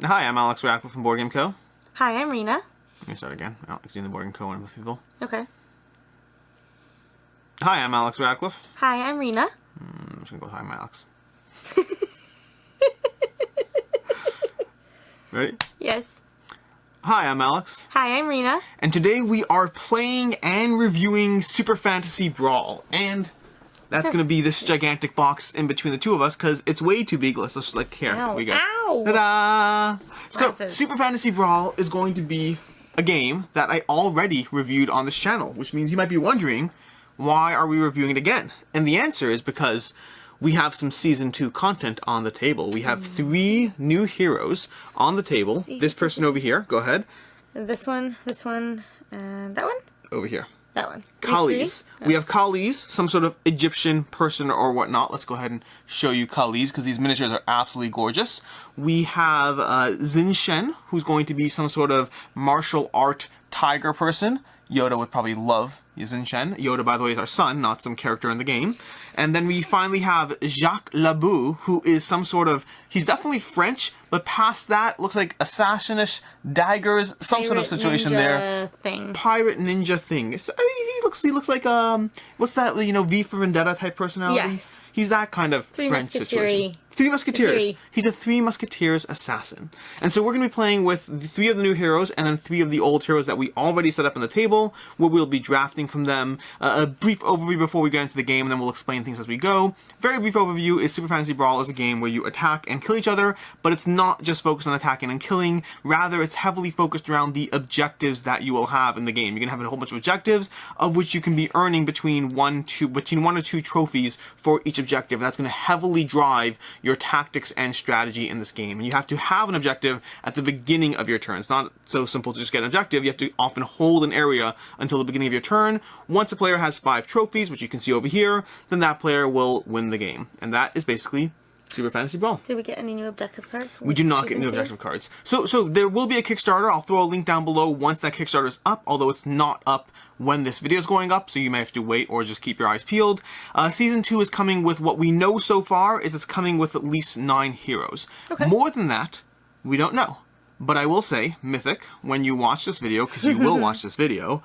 Hi, I'm Alex Radcliffe from Board Game Co. Hi, I'm Rina. Let me start again. I don't like doing the Board Game Co one with people. Okay. Hi, I'm Alex Radcliffe. Hi, I'm Rina. I'm just gonna go with hi, I'm Alex. Ready? Yes. Hi, I'm Alex. Hi, I'm Rina. And today we are playing and reviewing Super Fantasy Brawl. And that's going to be this gigantic box in between the two of us because it's way too big. Let's just like, here Ow. we go. Ow. Ta-da! So, Massive. Super Fantasy Brawl is going to be a game that I already reviewed on this channel, which means you might be wondering, why are we reviewing it again? And the answer is because we have some Season 2 content on the table. We have 3 new heroes on the table. This person over here, go ahead. This one, and that one? Over here. That one. Khalees. We have Khalees, some sort of Egyptian person or whatnot. Let's go ahead and show you Khalees because these miniatures are absolutely gorgeous. We have Zinshen, who's going to be some sort of martial art tiger person. Yoda would probably love Zinshen. Yoda, by the way, is our son, not some character in the game. And then we finally have Jacques Labou, who is some sort of... He's definitely French, but past that, looks like assassinist daggers, some sort of situation there. Thing. Pirate ninja thing. He looks like what's that? You know, V for Vendetta type personality. Yes. He's that kind of French situation. Three Musketeers. He's a Three Musketeers assassin. And so we're going to be playing with 3 of the new heroes and then 3 of the old heroes that we already set up on the table, where we'll be drafting from them. A brief overview before we get into the game, and then we'll explain things as we go. Very brief overview is Super Fantasy Brawl is a game where you attack and kill each other, but it's not just focused on attacking and killing. Rather, it's heavily focused around the objectives that you will have in the game. You're going to have a whole bunch of objectives, of which you can be earning between 1 or 2 trophies for each objective. And that's going to heavily drive your tactics and strategy in this game. And you have to have an objective at the beginning of your turn. It's not so simple to just get an objective. You have to often hold an area until the beginning of your turn. Once a player has 5 trophies, which you can see over here, then that player will win the game. And that is basically Super Fantasy Brawl. Did we get any new objective cards? We do not get new objective cards. So there will be a Kickstarter. I'll throw a link down below once that Kickstarter is up, although it's not up when this video is going up, so you may have to wait or just keep your eyes peeled. Season 2 is coming with what we know so far is it's coming with at least 9 heroes. Okay. More than that, we don't know. But I will say, Mythic, when you watch this video, because you will watch this video,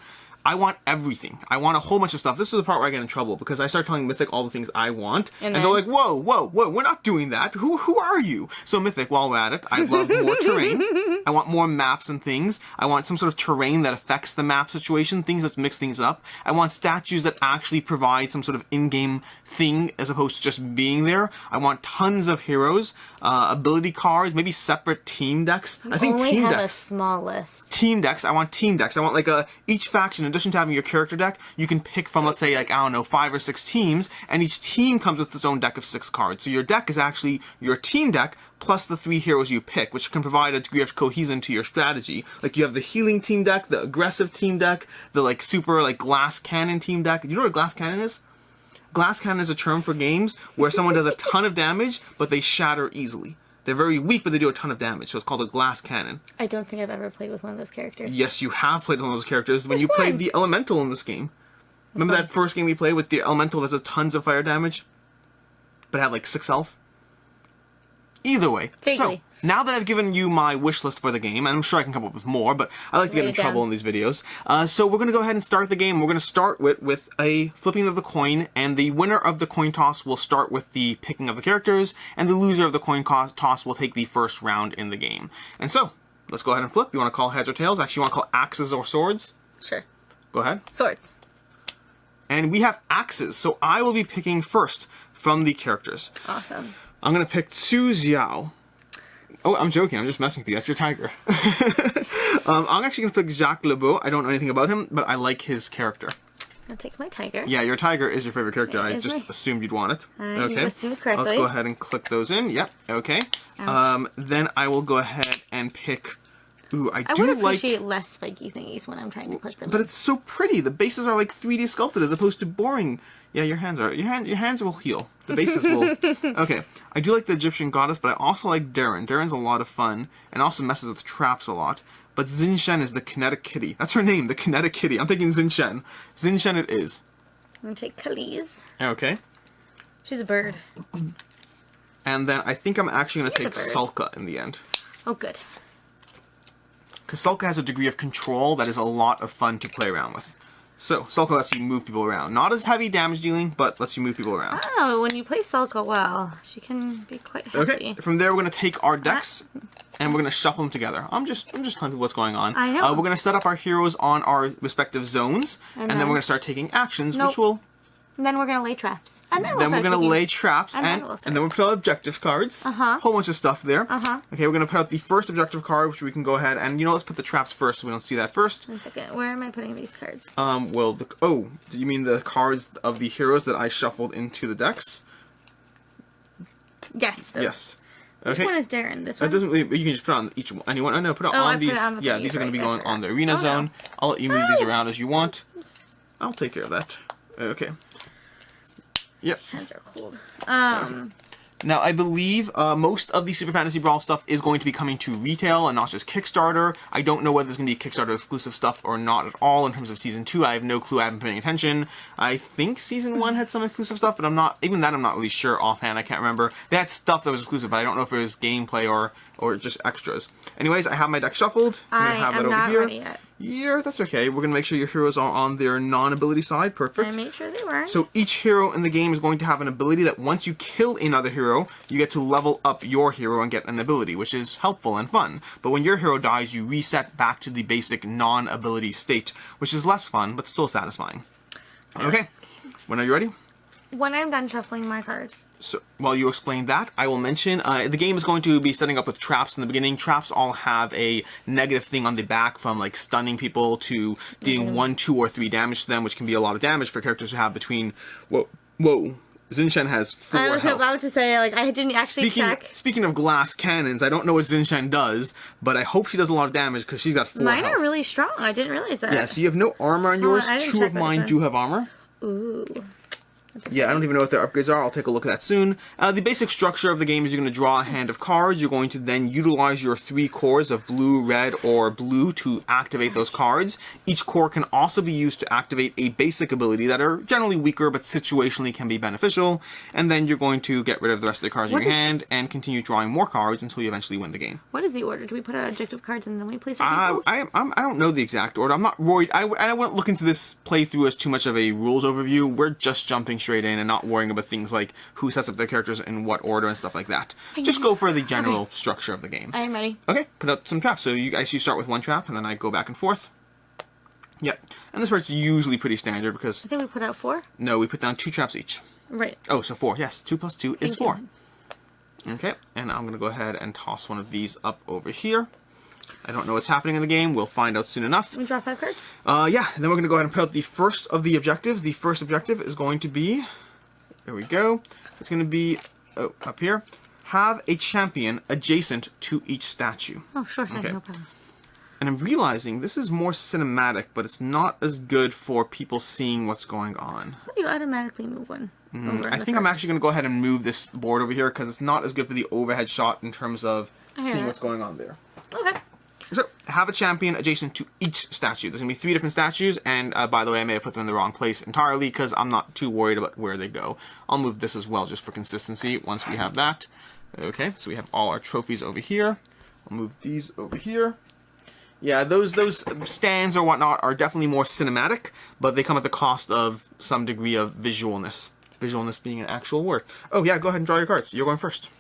I want everything. I want a whole bunch of stuff. This is the part where I get in trouble because I start telling Mythic all the things I want, and they're like, whoa, we're not doing that. Who are you? So Mythic, while we're at it, I love more terrain. I want more maps and things. I want some sort of terrain that affects the map situation, things that mix things up. I want statues that actually provide some sort of in-game thing as opposed to just being there. I want tons of heroes, ability cards, maybe separate team decks. I think only team have decks. A small list. Team decks. I want team decks. I want like each faction, in addition to having your character deck, you can pick from, let's say, like, I don't know, 5 or 6 teams, and each team comes with its own deck of 6 cards. So your deck is actually your team deck plus the 3 heroes you pick, which can provide a degree of cohesion to your strategy. Like, you have the healing team deck, the aggressive team deck, the, like, super, like, glass cannon team deck. Do you know what a glass cannon is? Glass cannon is a term for games where someone does a ton of damage, but they shatter easily. They're very weak, but they do a ton of damage, so it's called a glass cannon. I don't think I've ever played with one of those characters. Yes, you have played with one of those characters when you played the Elemental in this game. Remember that first game we played with the Elemental that does tons of fire damage? But had like 6 health? Either way. Vaguely. So, now that I've given you my wish list for the game, and I'm sure I can come up with more, but I like to get in trouble in these videos. So we're going to go ahead and start the game. We're going to start with a flipping of the coin, and the winner of the coin toss will start with the picking of the characters, and the loser of the coin toss will take the first round in the game. And so, let's go ahead and flip. You want to call heads or tails? Actually, you want to call axes or swords? Sure. Go ahead. Swords. And we have axes, so I will be picking first from the characters. Awesome. I'm going to pick Su Xiao. Oh, I'm joking. I'm just messing with you. That's your tiger. I'm actually going to pick Jacques Labou. I don't know anything about him, but I like his character. I'll take my tiger. Yeah, your tiger is your favorite character. I just assumed you'd want it. Okay. You assumed correctly. Let's go ahead and click those in. Yep. Okay. Then I will go ahead and pick... Ooh, I would appreciate less spiky thingies when I'm trying to click them. But it's so pretty. The bases are like 3D sculpted as opposed to boring. Yeah, your hands will heal. The bases will. Okay. I do like the Egyptian goddess, but I also like Darren. Darren's a lot of fun and also messes with traps a lot. But Zinshen is the kinetic kitty. That's her name, the kinetic kitty. I'm thinking Zinshen. Zinshen it is. I'm gonna take Khalees. Okay. She's a bird. And then I think I'm actually gonna take Salka in the end. Oh, good. Because Sulka has a degree of control that is a lot of fun to play around with. So, Sulka lets you move people around. Not as heavy damage dealing, but lets you move people around. Oh, when you play Sulka well, she can be quite heavy. Okay, from there we're going to take our decks, and we're going to shuffle them together. I'm just telling you what's going on. I know. We're going to set up our heroes on our respective zones, and then we're going to start taking actions, which will... And then we're going to lay traps. And then we're going to lay traps, and then we'll put out objective cards. Whole bunch of stuff there. Okay, we're going to put out the first objective card, which we can go ahead and, let's put the traps first so we don't see that first. 1 second. Where am I putting these cards? Well, do you mean the cards of the heroes that I shuffled into the decks? Yes. Those. Yes. Okay. Which one is Darren? This one? It doesn't really, you can just put it on each one. Anyone? Oh, no, put it on these. Yeah, these are going to be going on the arena zone. I'll let you move these around as you want. I'll take care of that. Okay. Yep. Hands are cold. Now, I believe most of the Super Fantasy Brawl stuff is going to be coming to retail and not just Kickstarter. I don't know whether there's going to be Kickstarter exclusive stuff or not at all in terms of Season 2. I have no clue. I haven't been paying attention. I think Season 1 had some exclusive stuff, but I'm not really sure offhand. I can't remember. They had stuff that was exclusive, but I don't know if it was gameplay or just extras. Anyways, I have my deck shuffled. I am not ready yet. Yeah, that's okay. We're going to make sure your heroes are on their non-ability side. Perfect. I made sure they were. So each hero in the game is going to have an ability that once you kill another hero, you get to level up your hero and get an ability, which is helpful and fun. But when your hero dies, you reset back to the basic non-ability state, which is less fun, but still satisfying. Okay. When are you ready? When I'm done shuffling my cards. So, while you explain that, I will mention, the game is going to be setting up with traps in the beginning. Traps all have a negative thing on the back, from like stunning people to dealing 1, 2, or 3 damage to them, which can be a lot of damage for characters who have between, whoa, Zinshen has 4 I was health. about to say, like, I didn't actually check. Speaking of glass cannons, I don't know what Zinshen does, but I hope she does a lot of damage because she's got 4 Mine health. are really strong. I didn't realize that. Yeah, so you have no armor on yours. 2 of mine do have armor. Ooh. Yeah, I don't even know what their upgrades are. I'll take a look at that soon. The basic structure of the game is you're going to draw a hand of cards. You're going to then utilize your 3 cores of blue, red, or blue to activate those cards. Each core can also be used to activate a basic ability that are generally weaker but situationally can be beneficial. And then you're going to get rid of the rest of the cards in your hand and continue drawing more cards until you eventually win the game. What is the order? Do we put out objective cards and then we place our peoples? I don't know the exact order. I'm not worried. I wouldn't look into this playthrough as too much of a rules overview. We're just jumping straight in and not worrying about things like who sets up their characters in what order and stuff like that. Just go for the general structure of the game. I am ready. Okay, put out some traps. So you start with 1 trap, and then I go back and forth. Yep. And this part's usually pretty standard because... I think we put out 4? No, we put down 2 traps each. Right. Oh, so 4. Yes, 2 plus 2 is 4. Okay, and I'm going to go ahead and toss one of these up over here. I don't know what's happening in the game. We'll find out soon enough. We draw 5 cards? Yeah, and then we're going to go ahead and put out the first of the objectives. The first objective is going to be... There we go. It's going to be, up here. Have a champion adjacent to each statue. Oh, sure thing. Okay. No problem. And I'm realizing this is more cinematic, but it's not as good for people seeing what's going on. You automatically move one. I think I'm actually going to go ahead and move this board over here because it's not as good for the overhead shot in terms of seeing what's going on there. Okay. So, have a champion adjacent to each statue. There's going to be 3 different statues, and by the way, I may have put them in the wrong place entirely because I'm not too worried about where they go. I'll move this as well just for consistency once we have that. Okay, so we have all our trophies over here. I'll move these over here. Yeah, those stands or whatnot are definitely more cinematic, but they come at the cost of some degree of visualness. Visualness being an actual word. Oh yeah, go ahead and draw your cards. You're going first.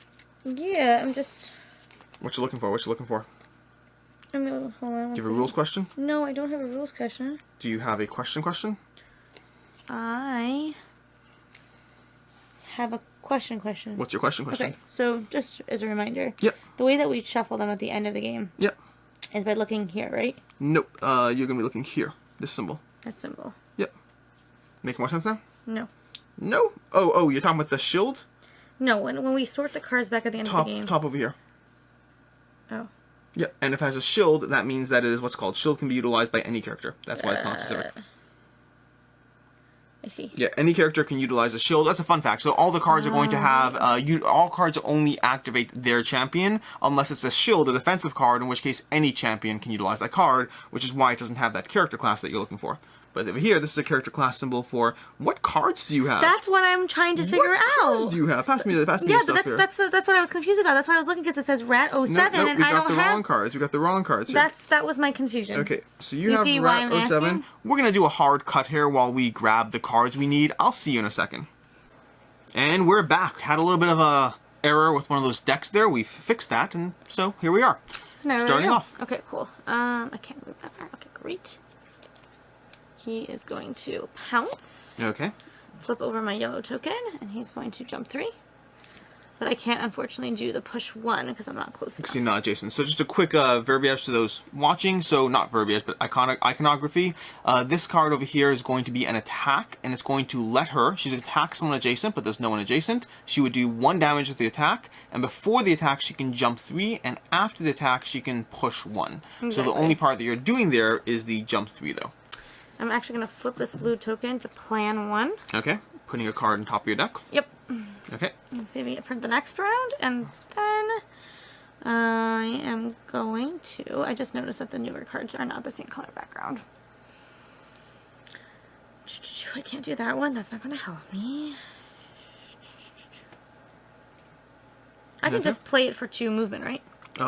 Yeah, I'm just... What you looking for? What you looking for? Hold on, do you have a rules question? No, I don't have a rules question. Do you have a question? I have a question. What's your question? Okay, so just as a reminder. Yep. The way that we shuffle them at the end of the game. Yep. Is by looking here, right? Nope. You're going to be looking here. This symbol. That symbol. Yep. Make more sense now? No. No? Oh, you're talking about the shield? No, when we sort the cards back at the end of the game. Top over here. Oh. Yeah, and if it has a shield, that means that it is what's called shield can be utilized by any character. That's why it's not specific. I see. Yeah, any character can utilize a shield. That's a fun fact. So all the cards are going to have, all cards only activate their champion unless it's a shield, a defensive card, in which case any champion can utilize that card, which is why it doesn't have that character class that you're looking for. But over here, this is a character class symbol for what cards do you have? That's what I'm trying to figure out. What cards do you have? Pass me the Yeah, stuff but here. that's what I was confused about. That's why I was looking, because it says Rat 07 no, and we I got don't the have... wrong cards. We got the wrong cards here. That was my confusion. Okay, so you see have why Rat I'm 07. asking? We're going to do a hard cut here while we grab the cards we need. I'll see you in a second. And we're back. Had a little bit of a error with one of those decks there. We've fixed that, and so here we are. Starting off. Okay, cool. I can't move that far. Okay, great. He is going to pounce. Okay. Flip over my yellow token, and he's going to jump 3. But I can't, unfortunately, do the push 1 because I'm not close enough. Because you're not adjacent. So just a quick verbiage to those watching. So not verbiage, but iconography. This card over here is going to be an attack, and it's going to let her. She's attack someone adjacent, but there's no one adjacent. She would do 1 damage with the attack, and before the attack, she can jump 3, and after the attack, she can push 1. Exactly. So the only part that you're doing there is the jump 3, though. I'm actually going to flip this blue token to plan 1. Okay. Putting a card on top of your deck. Yep. Okay. Let's save it for the next round, and then I am going to... I just noticed that the newer cards are not the same color background. I can't do that one. That's not going to help me. I can just play it for 2 movement, right?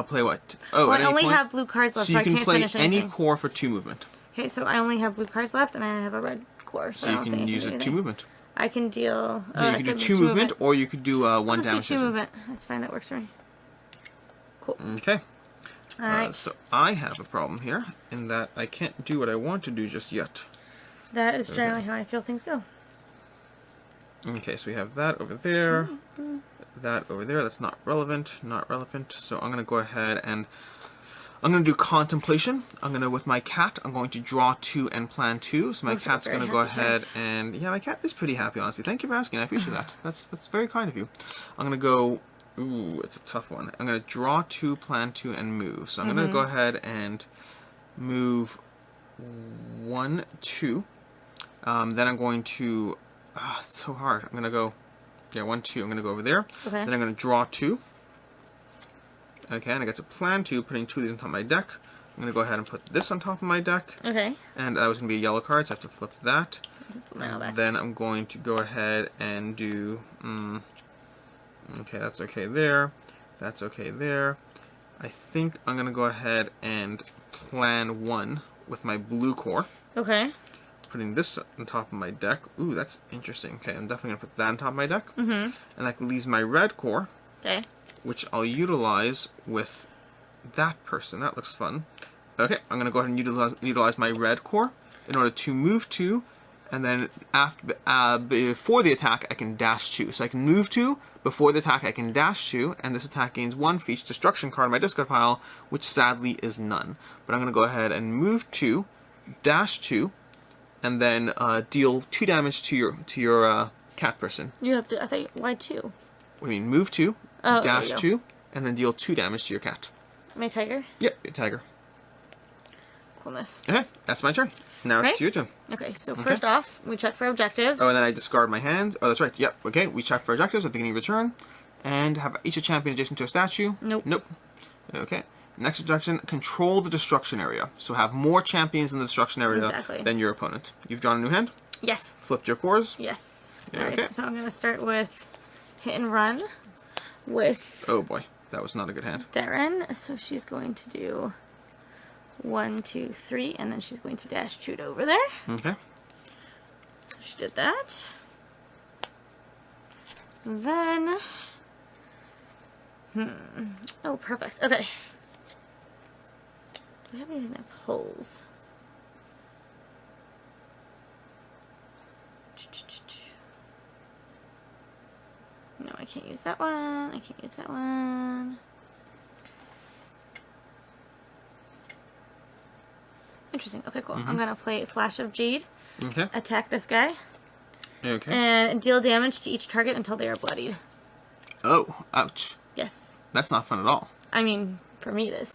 Play what? Oh, well, I only have blue cards left, so I can't finish anything. So you can play any core for 2 movement. Okay, so I only have blue cards left, and I have a red core, so you can use a 2 movement. I can deal... Yeah, you can do 2 movement, or you could do 1 damage. Let's do 2 movement. That's fine, that works for me. Cool. Okay. Alright. So I have a problem here, in that I can't do what I want to do just yet. That is generally how I feel things go. Okay, so we have that over there, that over there. That's not relevant, not relevant. So I'm going to go ahead and I'm going to do contemplation. I'm going to, with my cat, I'm going to draw 2 and plan 2. So my cat's going to go ahead and, yeah, my cat is pretty happy, honestly. Thank you for asking. I appreciate that. That's very kind of you. I'm going to go, ooh, it's a tough one. I'm going to draw 2, plan 2, and move. So I'm going to go ahead and move 1, 2. Then I'm going to, it's so hard. I'm going to go, yeah, 1, 2. I'm going to go over there. Okay. Then I'm going to draw 2. Okay, and I get to plan 2, putting 2 of these on top of my deck. I'm going to go ahead and put this on top of my deck. Okay. And that was going to be a yellow card, so I have to flip that. Back. Then I'm going to go ahead and do... okay, that's okay there. That's okay there. I think I'm going to go ahead and plan 1 with my blue core. Okay. Putting this on top of my deck. Ooh, that's interesting. Okay, I'm definitely going to put that on top of my deck. And that leaves my red core. Okay. Which I'll utilize with that person. That looks fun. Okay, I'm going to go ahead and utilize my red core in order to move 2, and then before the attack I can dash 2. So I can move 2, before the attack I can dash 2, and this attack gains 1 for each destruction card in my discard pile, which sadly is none. But I'm going to go ahead and move 2, dash 2, and then deal 2 damage to your cat person. You have to, I think, why 2? What do you mean? Move 2, dash 2, and then deal 2 damage to your cat. My tiger? Yep, your tiger. Coolness. Okay, that's my turn. Now it's your turn. Okay, so first off, we check for objectives. Oh, and then I discard my hand. Oh, that's right. Yep, okay, we check for objectives at the beginning of your turn. And have each a champion adjacent to a statue. Nope. Nope. Okay. Next objection, control the destruction area. So have more champions in the destruction area than your opponent. You've drawn a new hand? Yes. Flipped your cores? Yes. Yeah, Alright, okay. so I'm going to start with hit and run with... Oh boy, that was not a good hand. Darren. So she's going to do 1, 2, 3, and then she's going to dash shoot over there. Okay. So she did that. Then... Oh, perfect. Okay. Do we have anything that pulls? No, I can't use that one. I can't use that one. Interesting. Okay, cool. I'm going to play Flash of Jade. Okay. Attack this guy. Okay. And deal damage to each target until they are bloodied. Oh, ouch. Yes. That's not fun at all. I mean, for me it is.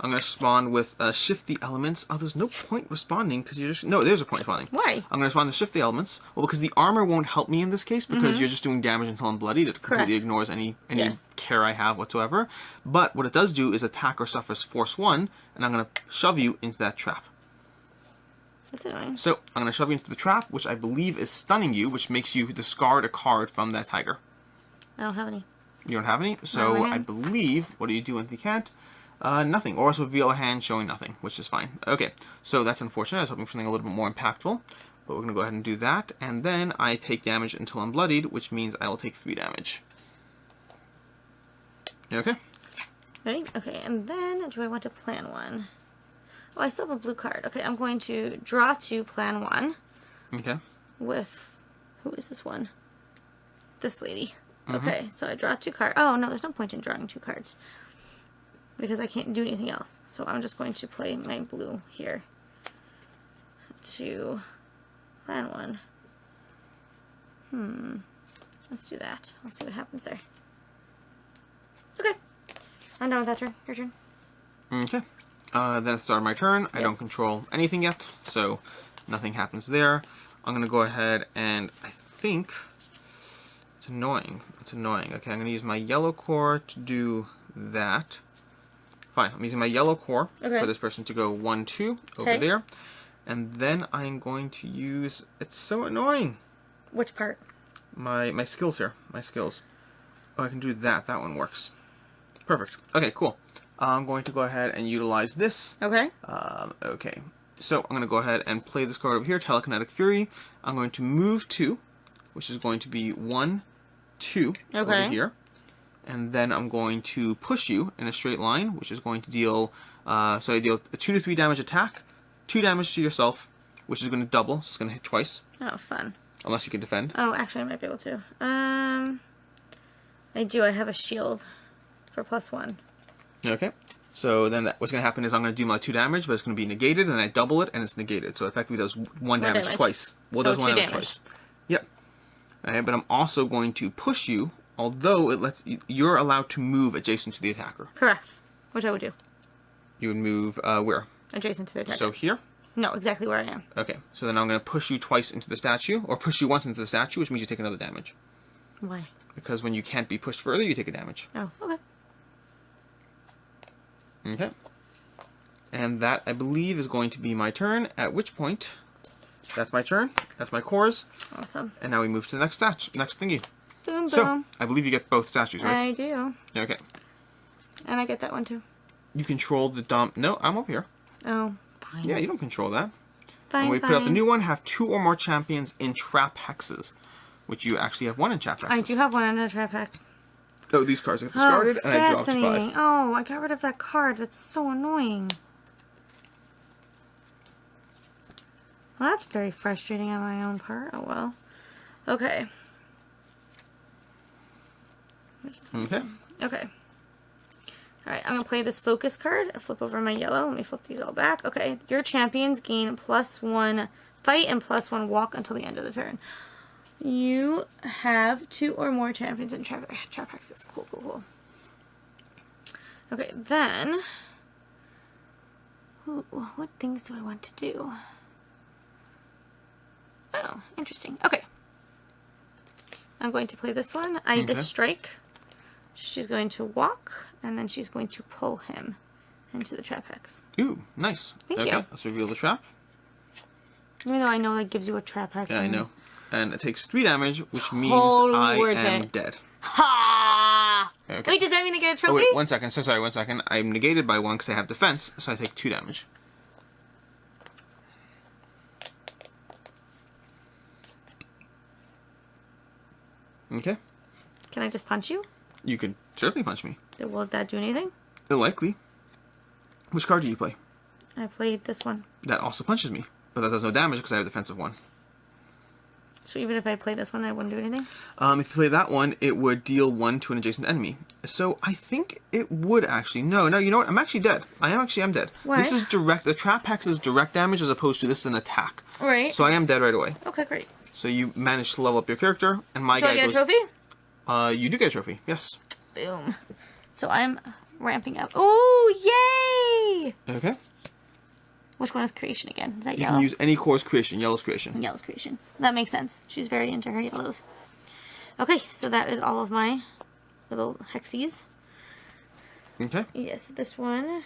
I'm going to respond with shift the elements. Oh, there's no point responding because you're just... No, there's a point responding. Why? I'm going to respond to shift the elements. Well, because the armor won't help me in this case because you're just doing damage until I'm bloodied. It completely ignores any care I have whatsoever. But what it does do is attack or suffers force 1, and I'm going to shove you into that trap. That's annoying. So I'm going to shove you into the trap, which I believe is stunning you, which makes you discard a card from that tiger. I don't have any. You don't have any? So I believe, what do you do when you can't? Nothing. Or else reveal a hand showing nothing, which is fine. Okay, so that's unfortunate. I was hoping for something a little bit more impactful. But we're going to go ahead and do that. And then I take damage until I'm bloodied, which means I will take 3 damage. You okay? Ready? Okay, and then do I want to plan one? Oh, I still have a blue card. Okay, I'm going to draw 2, plan 1. Okay. With, who is this one? This lady. Okay, so I draw 2 cards. Oh, no, there's no point in drawing 2 cards. Because I can't do anything else. So I'm just going to play my blue here. To plan 1. Let's do that. Let's see what happens there. Okay. I'm done with that turn. Your turn. Okay. Then it's started my turn. Yes. I don't control anything yet, so nothing happens there. I'm going to go ahead and I think it's annoying. It's annoying. Okay, I'm going to use my yellow core to do that. Fine, I'm using my yellow core for this person to go 1, 2 over there. And then I'm going to use, it's so annoying. Which part? My skills here. My skills. Oh, I can do that. That one works. Perfect. Okay, cool. I'm going to go ahead and utilize this. Okay. Okay. So I'm going to go ahead and play this card over here, Telekinetic Fury. I'm going to move 2, which is going to be 1, 2 over here. And then I'm going to push you in a straight line, which is going to deal, so I deal a 2 to 3 damage attack, 2 damage to yourself, which is going to double, so it's going to hit twice. Oh, fun. Unless you can defend. Oh, actually, I might be able to. I do. I have a shield for +1. Okay. So then what's going to happen is I'm going to do my 2 damage, but it's going to be negated, and I double it, and it's negated. So it effectively does 1 damage twice. Well, so it does 1 damage twice. Yep. Okay, but I'm also going to push you, although it lets you're allowed to move adjacent to the attacker. Correct. Which I would do. You would move where? Adjacent to the attacker. So here? No, exactly where I am. Okay. So then I'm going to push you twice into the statue, or push you once into the statue, which means you take another damage. Why? Because when you can't be pushed further, you take a damage. Oh, okay. Okay. And that, I believe, is going to be my turn, at which point, that's my turn, that's my cores. Awesome. And now we move to the next next thingy. Boom, boom. So, I believe you get both statues, right? I do. Okay. And I get that one, too. You control the dom... No, I'm over here. Oh, fine. Yeah, you don't control that. Fine, and we put out the new one, have 2 or more champions in trap hexes, which you actually have 1 in trap hexes. I do have 1 in a trap hex. Oh, these cards get discarded, and I dropped 5. Oh, I got rid of that card. That's so annoying. Well, that's very frustrating on my own part. Oh, well. Okay. Okay. Okay. Alright, I'm going to play this focus card. I flip over my yellow. Let me flip these all back. Okay. Your champions gain +1 fight and +1 walk until the end of the turn. You have 2 or more champions in trap hexes. Cool, cool, cool. Okay, then... Ooh, what things do I want to do? Oh, interesting. Okay. I'm going to play this one. I the strike. She's going to walk, and then she's going to pull him into the trap hex. Ooh, nice. Thank you. Let's reveal the trap. Even though I know that gives you a trap hex. Yeah, I know. And it takes 3 damage, which means Totally I worth am it. dead. Ha! Okay. Wait, does that mean I get a trophy? Oh, wait, 1 second. So sorry, 1 second. I'm negated by 1 because I have defense, so I take 2 damage. Okay. Can I just punch you? You could certainly punch me. Will that do anything? Likely. Which card do you play? I played this one. That also punches me, but that does no damage because I have defensive 1. So even if I play this one, I wouldn't do anything? If you play that one, it would deal 1 to an adjacent enemy. So I think it would actually. No, you know what? I'm actually dead. I am dead. What? This is direct. The trap hex is direct damage as opposed to this is an attack. Right. So I am dead right away. Okay, great. So you managed to level up your character, and my Do guy I get goes... a trophy? You do get a trophy, yes. Boom. So I'm ramping up. Ooh, yay! Okay. Which one is creation again? Is that You yellow? can use any core's creation. Yellow's creation. Yellow's creation. That makes sense. She's very into her yellows. Okay, so that is all of my little hexies. Okay. Yes, this one.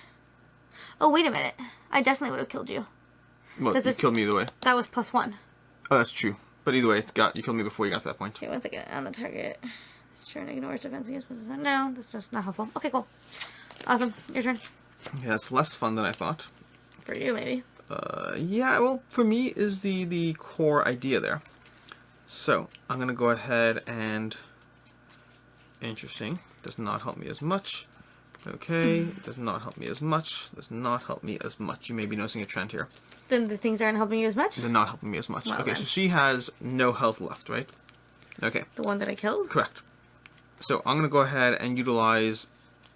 Oh, wait a minute. I definitely would have killed you. Well, you killed me either way. That was +1. Oh, that's true. But either way, you killed me before you got to that point. Okay, one second. On the target. This turn ignores defense against... No, that's just not helpful. Okay, cool. Awesome. Your turn. Yeah, it's less fun than I thought. For you, maybe. Yeah, well, for me is the core idea there. So, I'm going to go ahead and... Interesting. Does not help me as much. Okay, does not help me as much. Does not help me as much. You may be noticing a trend here. Then the things aren't helping you as much? They're not helping me as much. Well, okay, then. so she has no health left, right? Okay. The one that I killed? Correct. So I'm going to go ahead and utilize...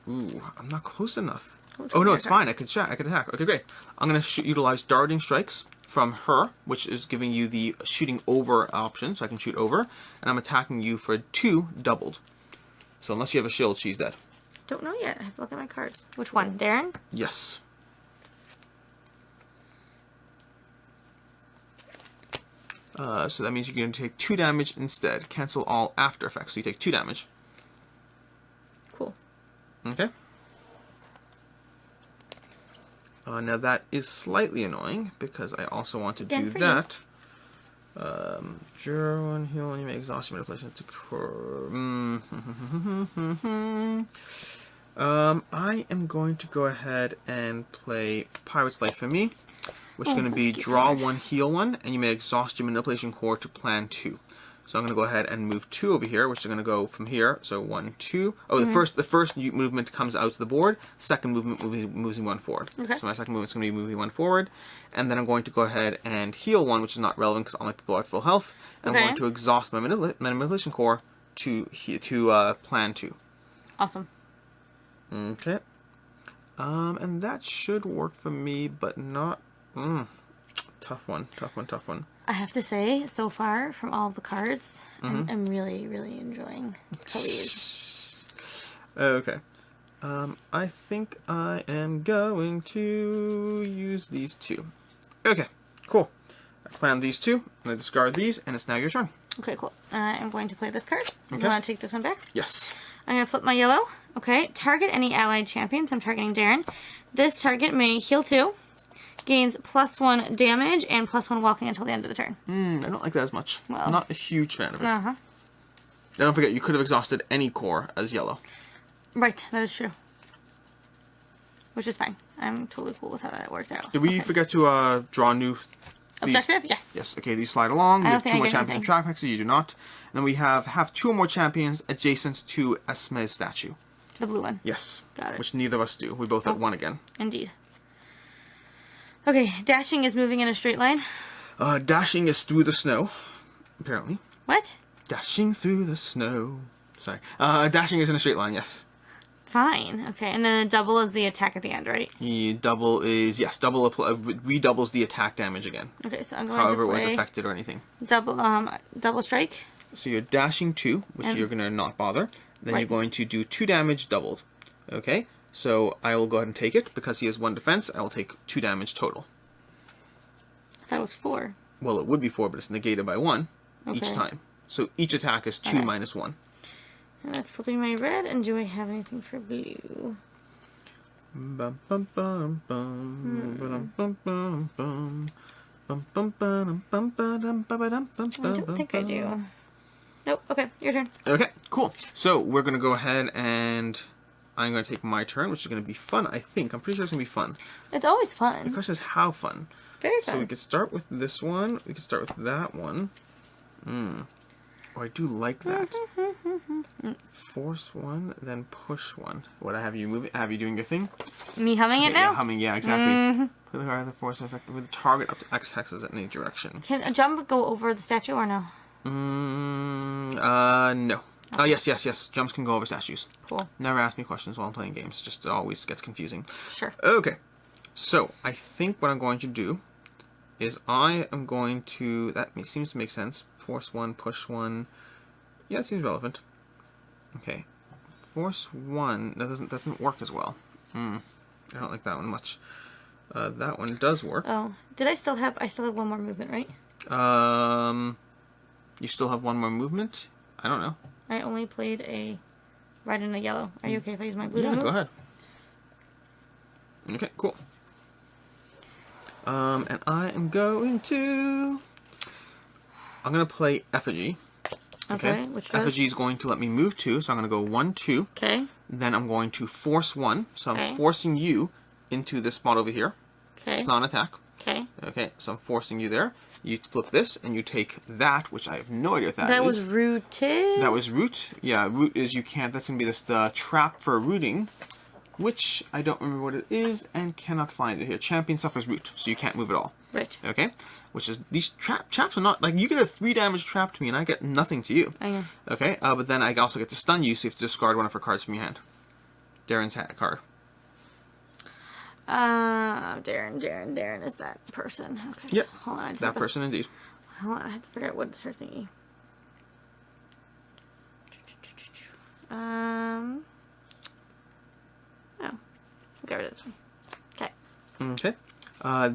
Ooh, I'm not close enough. Oh, no, it's fine. I could attack. Okay, great. I'm going to utilize darting strikes from her, which is giving you the shooting over option, so I can shoot over. And I'm attacking you for 2 doubled. So unless you have a shield, she's dead. Don't know yet. I have to look at my cards. Which one? Darren? Yes. So that means you're going to take 2 damage instead. Cancel all after effects. So you take 2 damage. Cool. Okay. Now that is slightly annoying because I also want to do that. Draw 1, heal 1, you may exhaust your manipulation to I am going to go ahead and play Pirate's Life for me, which is going to be draw 1, heal 1, and you may exhaust your manipulation core to plan 2. So I'm going to go ahead and move 2 over here, which is going to go from here. So 1, 2. Oh, the first movement comes out to the board. Second movement moves me 1 forward. Okay. So my second movement is going to be moving 1 forward, and then I'm going to go ahead and heal 1, which is not relevant because all my people are at full health. And I'm going to exhaust my manipulation core to plan 2. Awesome. Okay. And that should work for me, but not... Tough one. I have to say, so far, from all the cards, I'm really, really enjoying these. Okay. I think I am going to use these 2. Okay, cool. I planned these 2, and I discard these, and it's now your turn. Okay, cool. I'm going to play this card. Okay. You want to take this one back? Yes. I'm going to flip my yellow. Okay, target any allied champions. I'm targeting Darren. This target may heal 2. Gains +1 damage and +1 walking until the end of the turn. I don't like that as much. Well, I'm not a huge fan of it. Uh-huh. Don't forget, you could have exhausted any core as yellow. Right, that is true. Which is fine. I'm totally cool with how that worked out. Did we forget to draw new... Objective? Yes. Yes, okay, these slide along. We have 2 more champions in track next to you, do not. And then we have 2 more champions adjacent to Esme's statue. The blue one. Yes. Got it. Which neither of us do. We both had 1 again. Indeed. Okay, dashing is moving in a straight line. Dashing is through the snow, apparently. What? Dashing through the snow. Sorry. Dashing is in a straight line, yes. Fine. Okay, and then a double is the attack at the end, right? The double is, yes, redoubles the attack damage again. Okay, so I'm going however to play... it was affected or anything. Double strike. So you're dashing 2, which you're going to not bother. Then you're going to do 2 damage doubled. Okay? So I will go ahead and take it. Because he has 1 defense, I will take 2 damage total. That was 4. Well, it would be 4, but it's negated by 1 each time. So each attack is 2 minus 1. And that's flipping my red. And do I have anything for blue? I don't think I do. Nope. Okay, your turn. Okay, cool. So we're going to go ahead and I'm going to take my turn, which is going to be fun, I think. I'm pretty sure it's going to be fun. It's always fun. The question is how fun. Very fun. So we could start with this one. We could start with that one. Oh, I do like that. Force 1, then push 1. What, I have you moving? Have you doing your thing? Me humming it now? Yeah, humming, yeah, exactly. Put the card the force effect with the target up to X hexes in any direction. Can a jump go over the statue or no? No. Okay. Yes. Jumps can go over statues. Cool. Never ask me questions while I'm playing games. Just it always gets confusing. Sure. Okay. So, I think what I'm going to do is I am going to... That seems to make sense. Force 1, push 1. Yeah, it seems relevant. Okay. Force 1, that doesn't work as well. I don't like that one much. That one does work. Oh. I still have 1 more movement, right? You still have 1 more movement? I don't know. I only played a red and a yellow. Are you okay if I use my blue to move? Go ahead. Okay, cool. And I am going to... I'm going to play Effigy. Okay, which does? Effigy is going to let me move 2, so I'm going to go 1, 2. Okay. Then I'm going to force 1, so I'm forcing you into this spot over here. Okay. It's not an attack. Okay. Okay, so I'm forcing you there. You flip this, and you take that, which I have no idea what that is. That was rooted? That was root. Yeah, root is you can't. That's going to be the trap for rooting, which I don't remember what it is, and cannot find it here. Champion suffers root, so you can't move at all. Right. Okay? Which is, these traps are not, like, you get a 3 damage trap to me, and I get nothing to you. I know. Okay? But then I also get to stun you, so you have to discard one of her cards from your hand. Darren's card. Darren is that person. Okay. Yep. Hold on. That person indeed. Hold on, I have to figure out what is her thingy. Oh. Get rid of this one. Okay. Okay.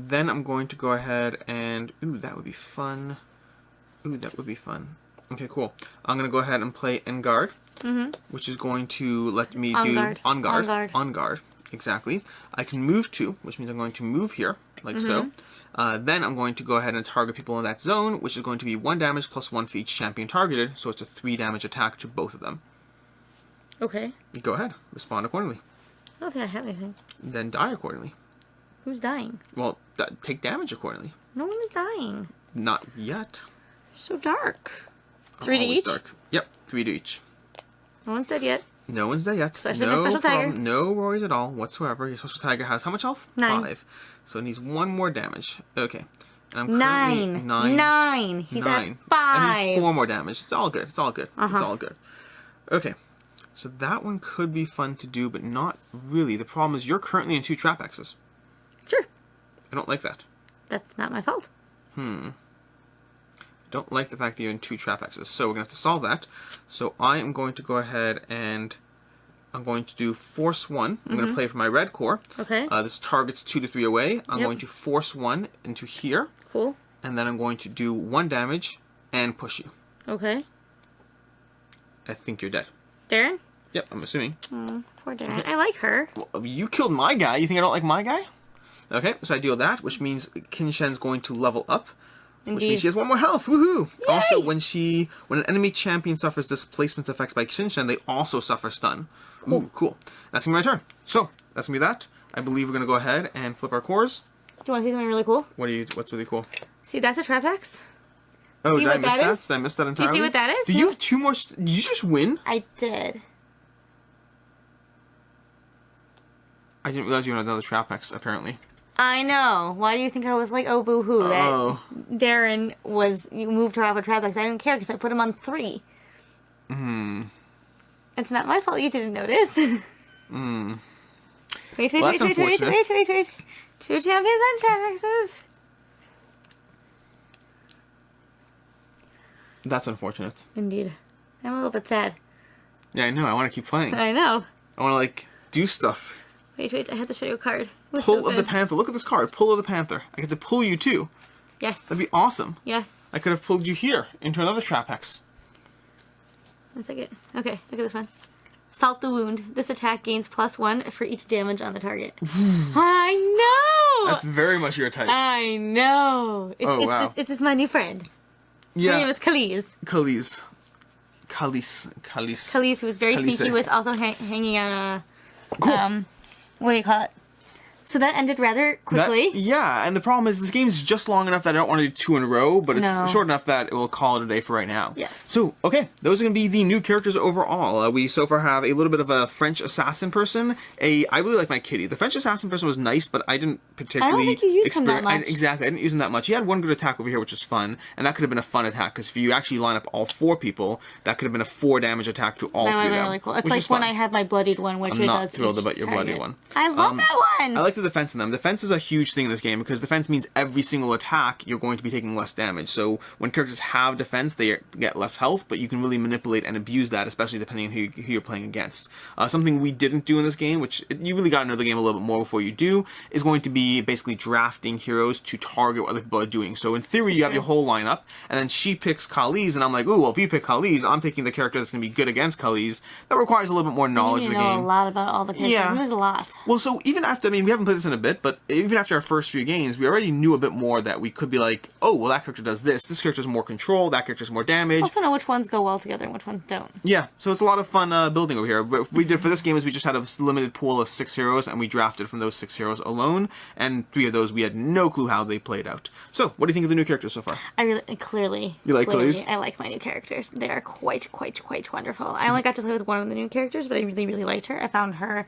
Then I'm going to go ahead and... Ooh, that would be fun. Ooh, that would be fun. Okay, cool. I'm going to go ahead and play Engard, which is going to let me do... On guard. Exactly. I can move 2, which means I'm going to move here, like so. Then I'm going to go ahead and target people in that zone, which is going to be 1 damage plus 1 for each champion targeted, so it's a 3 damage attack to both of them. Okay. Go ahead. Respond accordingly. I don't think I have anything. Then die accordingly. Who's dying? Well, take damage accordingly. No one is dying. Not yet. So dark. 3 to each? Dark. Yep, 3 to each. No one's dead yet. No one's dead yet. Especially my special tiger. No worries at all whatsoever. Your special tiger has how much health? 9. 5. So it needs 1 more damage. Okay. And I'm 9. 9. He's 9. at 5. And he's 4 more damage. It's all good. It's all good. It's all good. Okay. So that one could be fun to do, but not really. The problem is you're currently in 2 trap X's. Sure. I don't like that. That's not my fault. Don't like the fact that you're in 2 trap X's. So we're going to have to solve that. So I am going to go ahead and I'm going to do force 1. I'm going to play for my red core. Okay. This targets 2 to 3 away. I'm going to force 1 into here. Cool. And then I'm going to do 1 damage and push you. Okay. I think you're dead. Darren? Yep, I'm assuming. Poor Darren. Okay. I like her. Well, you killed my guy. You think I don't like my guy? Okay, so I deal that, which means Kinshen's going to level up. Indeed. Which means she has 1 more health. Woohoo! Yay! Also, when an enemy champion suffers displacement effects by Kinshen, they also suffer stun. Cool. Ooh, cool. That's gonna be my turn. So that's gonna be that. I believe we're gonna go ahead and flip our cores. Do you want to see something really cool? What's really cool? See, that's a trap X. Oh, See did I what miss that that? is? Did I miss that Do entirely? you see what that is? Do you have 2 more? Did you just win? I did. I didn't realize you had another trap X, apparently. I know. Why do you think I was like, oh, boo-hoo, that Darren you moved her off a trap X? I didn't care because I put him on 3. It's not my fault you didn't notice. Wait. 2 champions on trap X's. That's unfortunate. Indeed. I'm a little bit sad. Yeah, I know. I want to keep playing. I know. I want to, like, do stuff. Wait, I have to show you a card. Pull of the Panther. Look at this card. Pull of the Panther. I get to pull you too. Yes. That'd be awesome. Yes. I could have pulled you here into another trap X. One second. Okay, look at this one. Salt the wound. This attack gains +1 for each damage on the target. I know! That's very much your type. I know. Wow. It's my new friend. Yeah. Her name is Khalees. Khalees, who was very sneaky, was also hanging on a... Cool. What do you call it? So that ended rather quickly. Yeah, and the problem is this game's just long enough that I don't want to do 2 in a row, but it's short enough that it will call it a day for right now. Yes. So, okay, those are going to be the new characters overall. We so far have a little bit of a French assassin person. I really like my kitty. The French assassin person was nice, but I didn't particularly... I don't think you used him that much. Exactly, I didn't use him that much. He had 1 good attack over here, which was fun, and that could have been a fun attack, because if you actually line up all 4 people, that could have been a 4 damage attack to all 3 of them. Really cool. It's like when I had my bloodied one, which I'm not thrilled about your bloodied one. I love that one! I like the defense in them. Defense is a huge thing in this game because defense means every single attack you're going to be taking less damage. So when characters have defense, they get less health, but you can really manipulate and abuse that, especially depending on who you're playing against. Something we didn't do in this game, which you really got to know the game a little bit more before you do, is going to be basically drafting heroes to target what other people are doing. So in theory, you have your whole lineup, and then she picks Khalees, and I'm like, ooh, well, if you pick Khalees, I'm taking the character that's going to be good against Khalees. That requires a little bit more knowledge of the game. You know a lot about all the characters. Yeah. There's a lot. Well, so even after, I mean, we have haven't played this in a bit, but even after our first 3 games, we already knew a bit more that we could be like, oh, well, that character does this. This character's more control. That character's more damage. Also know which ones go well together and which ones don't. Yeah, so it's a lot of fun building over here. What we did for this game is we just had a limited pool of 6 heroes, and we drafted from those 6 heroes alone, and 3 of those we had no clue how they played out. So, what do you think of the new characters so far? I really, clearly. You like these? I like my new characters. They are quite wonderful. I only got to play with one of the new characters, but I really liked her. I found her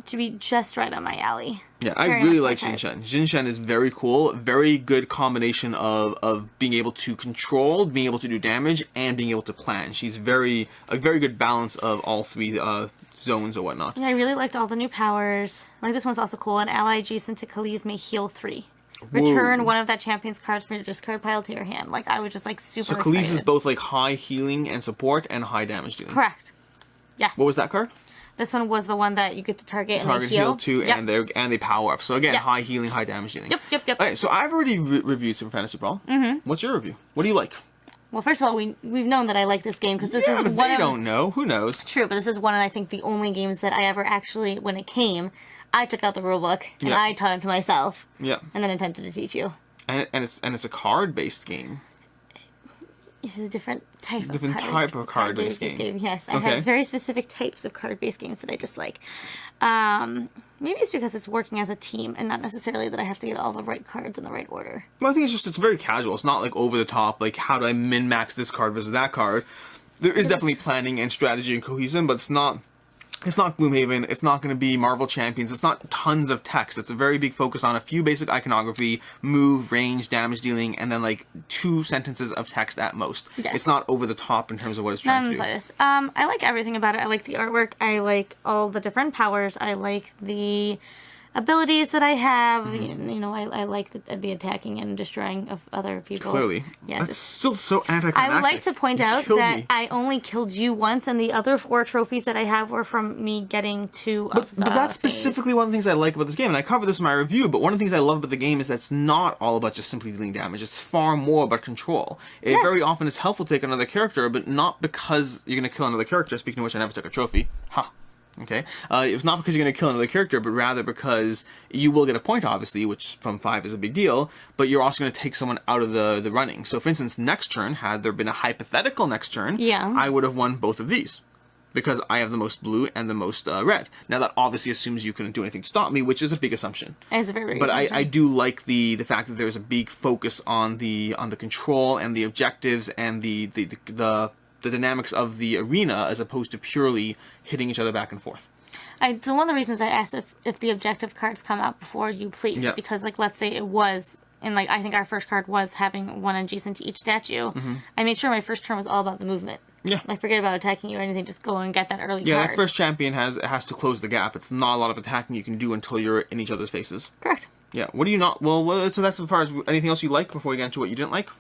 to be just right on my alley. Yeah, I really like Jin Shen. Jin Shen is very cool. Very good combination of being able to control, being able to do damage, and being able to plan. She's a very good balance of all 3 zones or whatnot. Yeah, I really liked all the new powers. Like, this one's also cool. An ally adjacent to Khalees may heal 3. Return one of that champion's cards from your discard pile to your hand. Like, I was just like super excited. So Khalees is both like high healing and support and high damage dealing. Correct. Yeah. What was that card? This one was the one that you get to target and they heal. Too, yep. and they power up. So again, high healing, high damage dealing. Yep. Okay, so I've already reviewed Super Fantasy Brawl. What's your review? What do you like? Well, first of all, we've known that I like this game because this is but one they don't know. Who knows? True, but this is one of, I think, the only games that I ever actually, when it came, I took out the rulebook and I taught it to myself. Yeah. And then attempted to teach you. And it's a card-based game. This is a different type of card-based game. Yes, I have very specific types of card-based games that I dislike. Maybe it's because it's working as a team and not necessarily that I have to get all the right cards in the right order. Well, I think it's very casual. It's not like over the top, like how do I min-max this card versus that card. There is definitely planning and strategy and cohesion, but it's not Gloomhaven, it's not going to be Marvel Champions, it's not tons of text. It's a very big focus on a few basic iconography, move, range, damage dealing, and then like 2 sentences of text at most. Yes. It's not over the top in terms of what it's trying to do. I like everything about it. I like the artwork, I like all the different powers, I like the abilities that I have. You know, I like the attacking and destroying of other people. Clearly. Yes. That's still so anticlimactic. I would like to point out that I only killed you once, and the other 4 trophies that I have were from me getting 2 of the But that's specifically one of the things I like about this game, and I cover this in my review, but one of the things I love about the game is that it's not all about just simply dealing damage. It's far more about control. It very often is helpful to take another character, but not because you're going to kill another character, speaking of which I never took a trophy. Ha. Okay, it's not because you're going to kill another character, but rather because you will get a point, obviously, which from 5 is a big deal, but you're also going to take someone out of the running. So, for instance, next turn, had there been a hypothetical next turn, I would have won both of these, because I have the most blue and the most red. Now, that obviously assumes you couldn't do anything to stop me, which is a big assumption. It's a very big but assumption. I do like the fact that there's a big focus on the control and the objectives and the dynamics of the arena as opposed to purely hitting each other back and forth. So one of the reasons I asked if the objective cards come out before you please, because like let's say it was, and like I think our first card was having 1 adjacent to each statue, I made sure my first turn was all about the movement. Yeah. Like forget about attacking you or anything, just go and get that early card. Yeah, that first champion has to close the gap. It's not a lot of attacking you can do until you're in each other's faces. Correct. Yeah, what do you not, so that's as far as anything else you like before we get into what you didn't like?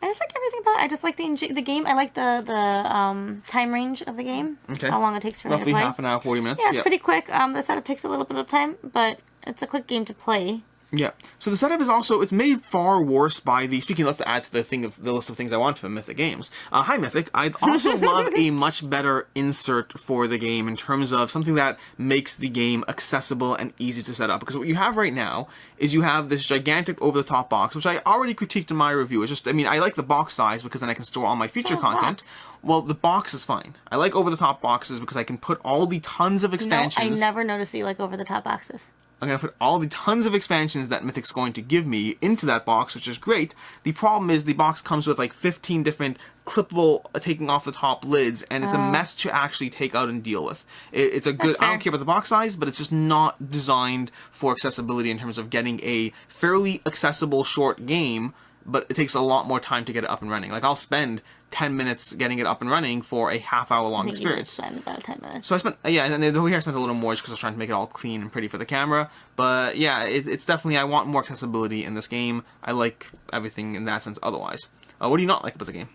I just like everything about it. I just like the game. I like the time range of the game. Okay. How long it takes for me to play. Roughly half an hour, 40 minutes. Yeah, it's pretty quick. The setup takes a little bit of time, but it's a quick game to play. Yeah. So the setup is also, it's made far worse by let's add to the list of things I want from Mythic Games. Hi Mythic. I'd also love a much better insert for the game in terms of something that makes the game accessible and easy to set up. Because what you have right now is you have this gigantic over-the-top box, which I already critiqued in my review. It's just, I like the box size because then I can store all my feature content. Well, the box is fine. I like over-the-top boxes because I can put all the tons of expansions. No, I never noticed that you like over-the-top boxes. I'm going to put all the tons of expansions that Mythic's going to give me into that box, which is great. The problem is the box comes with like 15 different clippable taking off the top lids, and it's a mess to actually take out and deal with. It's a good, I don't care about the box size, but it's just not designed for accessibility in terms of getting a fairly accessible short game, but it takes a lot more time to get it up and running. Like, I'll spend 10 minutes getting it up and running for a half-hour-long experience. You did spend about 10 minutes. So I spent, and then over here I spent a little more just because I was trying to make it all clean and pretty for the camera. But yeah, it's definitely, I want more accessibility in this game. I like everything in that sense otherwise. What do you not like about the game?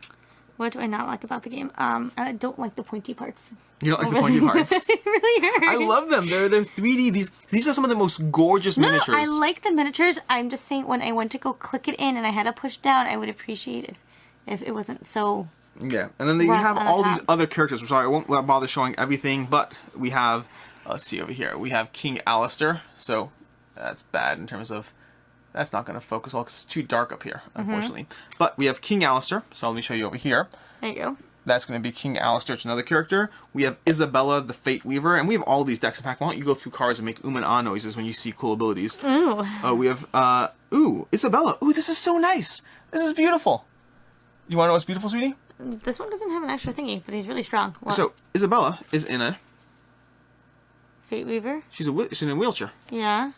What do I not like about the game? I don't like the pointy parts. You don't like the pointy parts? It really hurt. I love them. They're 3D. These are some of the most gorgeous miniatures. No, I like the miniatures. I'm just saying when I went to go click it in and I had to push down, I would appreciate it if it wasn't so. Yeah, and then you have all these other characters. I'm sorry, I won't bother showing everything, but we have, let's see over here, we have King Alistair. So That's bad in terms of... That's not going to focus all because it's too dark up here, unfortunately. But we have King Alistair, so let me show you over here. There you go. That's going to be King Alistair. It's another character. We have Isabella, the Fate Weaver, and we have all these decks in fact. Why don't you go through cards and make and ah noises when you see cool abilities? Ooh. We have, Isabella. Ooh, this is so nice. This is beautiful. You want to know what's beautiful, sweetie? This one doesn't have an extra thingy, but he's really strong. What? So, Isabella is in a... Fate Weaver? She's in a wheelchair. Yeah.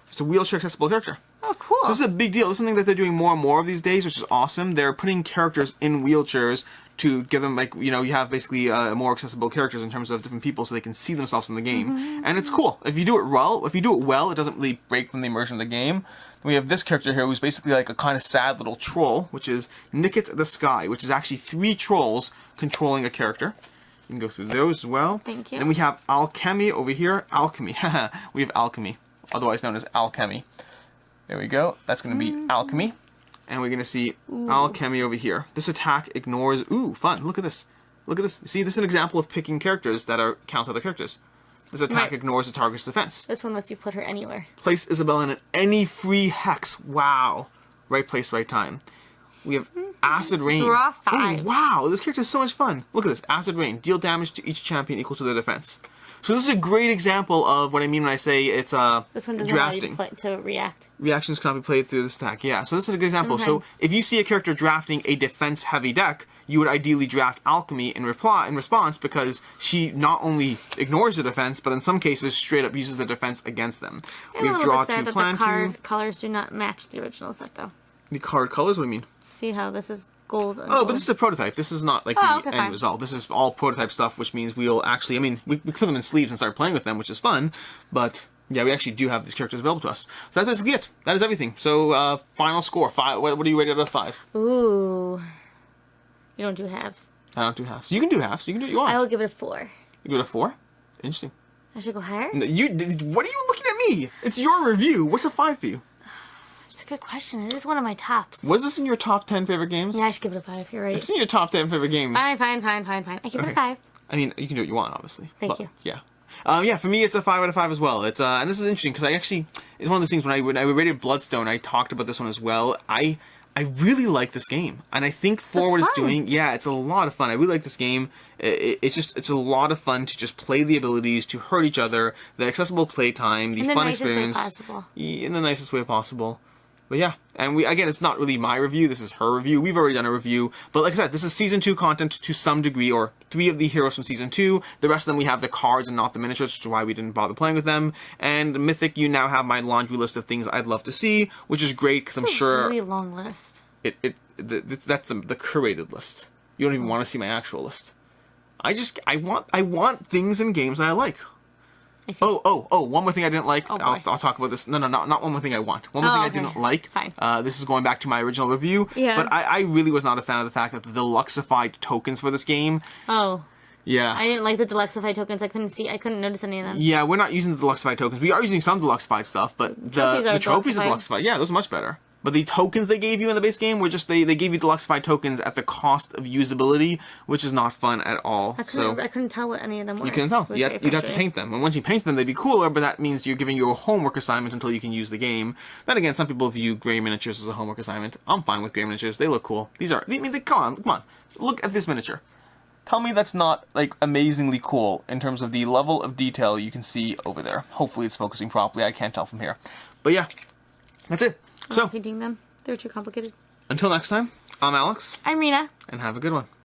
It's a wheelchair accessible character. Oh, cool. So this is a big deal. This is something that they're doing more and more of these days, which is awesome. They're putting characters in wheelchairs to give them, like, you have basically more accessible characters in terms of different people so they can see themselves in the game. And it's cool. If you do it well, it doesn't really break from the immersion of the game. We have this character here who's basically like a kind of sad little troll, which is Nicket the Sky, which is actually 3 trolls controlling a character. You can go through those as well. Thank you. Then we have Alchemy over here. Alchemy. We have Alchemy, otherwise known as Alchemy. There we go. That's going to be Alchemy. And we're going to see Alchemy over here. This attack ignores... Ooh, fun. Look at this. Look at this. See, this is an example of picking characters that are count other characters. This attack ignores the target's defense. This one lets you put her anywhere. Place Isabella in any free hex. Wow. Right place, right time. We have Acid Rain. Draw 5. Ooh, wow, this character is so much fun. Look at this. Acid Rain. Deal damage to each champion equal to their defense. So this is a great example of what I mean when I say it's this one doesn't drafting. allow you to react. Reactions cannot be played through this attack. Yeah, so this is a good example. Sometimes. So if you see a character drafting a defense-heavy deck, you would ideally draft Alchemy in response because she not only ignores the defense, but in some cases straight up uses the defense against them. We have draw 2, plan 2. The card colors do not match the original set, though. The card colors? What do you mean? See how this is gold and Oh, gold. but this is a prototype. This is not like the end result. This is all prototype stuff, which means we'll actually... I mean, we put them in sleeves and start playing with them, which is fun, but... Yeah, we actually do have these characters available to us. So that's basically it. That is everything. So, final score. 5. What are you rated out of 5? Ooh. You don't do halves. I don't do halves. You can do halves. You can do what you want. I will give it a 4. You give it a 4? Interesting. I should go higher? No, what are you looking at me? It's your review. What's a 5 for you? That's a good question. It is one of my tops. Was this in your top 10 favorite games? Yeah, I should give it a 5. You're right. It's in your top 10 favorite games. Fine. I give it a 5. I mean, you can do what you want, obviously. Thank you. Yeah. Yeah, for me, it's a 5 out of 5 as well. It's and this is interesting because it's one of those things when I rated Bloodstone, I talked about this one as well. I really like this game, and I think for what it's doing, yeah, it's a lot of fun. I really like this game. It's a lot of fun to just play the abilities, to hurt each other, the accessible playtime, the fun experience, in the nicest way possible. But yeah, and again, it's not really my review, this is her review. We've already done a review, but like I said, this is Season 2 content to some degree, or 3 of the heroes from Season 2. The rest of them we have the cards and not the miniatures, which is why we didn't bother playing with them. And Mythic, you now have my laundry list of things I'd love to see, which is great, because I'm sure... It's a really long list. That's the curated list. You don't even want to see my actual list. I want things in games I like. Oh, one more thing I didn't like. I'll talk about this. No, not one more thing I want. One more thing I didn't like. Fine. This is going back to my original review. Yeah. But I really was not a fan of the fact that the deluxified tokens for this game. Oh. Yeah. I didn't like the deluxified tokens. I couldn't notice any of them. Yeah, we're not using the deluxified tokens. We are using some deluxified stuff, but the trophies are deluxified. Yeah, those are much better. But the tokens they gave you in the base game were just, they gave you deluxified tokens at the cost of usability, which is not fun at all. I couldn't tell what any of them were. You couldn't tell. You'd have to paint them. And once you paint them, they'd be cooler, but that means you're giving you a homework assignment until you can use the game. Then again, some people view gray miniatures as a homework assignment. I'm fine with gray miniatures. They look cool. Come on. Look at this miniature. Tell me that's not, like, amazingly cool in terms of the level of detail you can see over there. Hopefully it's focusing properly. I can't tell from here. But yeah, that's it. So, painting them. They're too complicated. Until next time, I'm Alex. I'm Rina. And have a good one.